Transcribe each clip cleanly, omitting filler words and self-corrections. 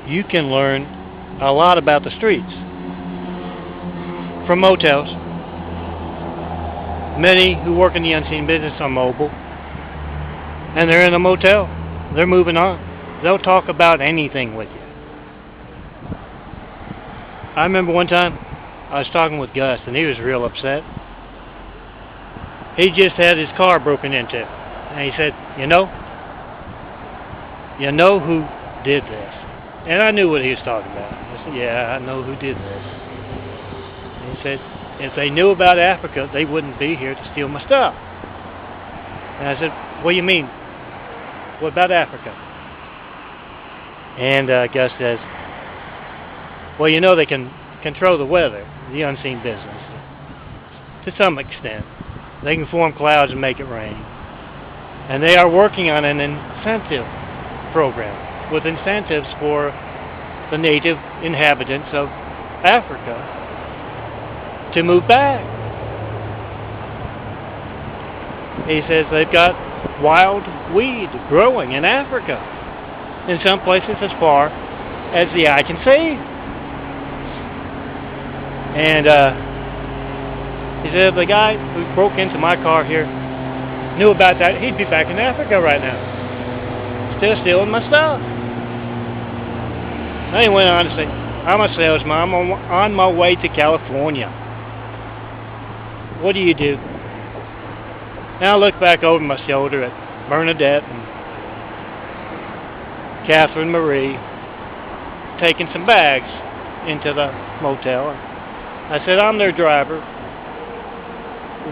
you can learn a lot about the streets from motels. Many who work in the unseen business are mobile, and they're in a motel. They're moving on. They'll talk about anything with you. I remember one time I was talking with Gus, and he was real upset. He just had his car broken into, and he said, you know who did this? And I knew what he was talking about. I said, yeah, I know who did this. And he said, if they knew about Africa, they wouldn't be here to steal my stuff. And I said, what do you mean? What about Africa? And Gus says, well, you know they can control the weather, the unseen business, to some extent. They can form clouds and make it rain. And they are working on an incentive program with incentives for the native inhabitants of Africa to move back. He says they've got wild weed growing in Africa, in some places as far as the eye can see. And he said if the guy who broke into my car here knew about that, he'd be back in Africa right now, still stealing my stuff. Then he went on to say, I'm a salesman, I'm on my way to California. What do you do? Now I look back over my shoulder at Bernadette and Catherine Marie taking some bags into the motel. I said, I'm their driver.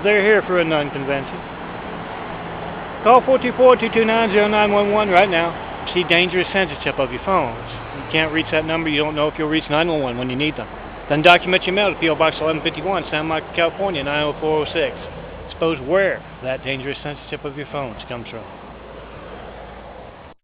They're here for a nun convention. Call 424-229-0911 right now. See dangerous censorship of your phones. You can't reach that number. You don't know if you'll reach 911 when you need them. Then document your mail to P.O. Box 1151, San Marcos, California, 90406. Expose where that dangerous censorship of your phones comes from.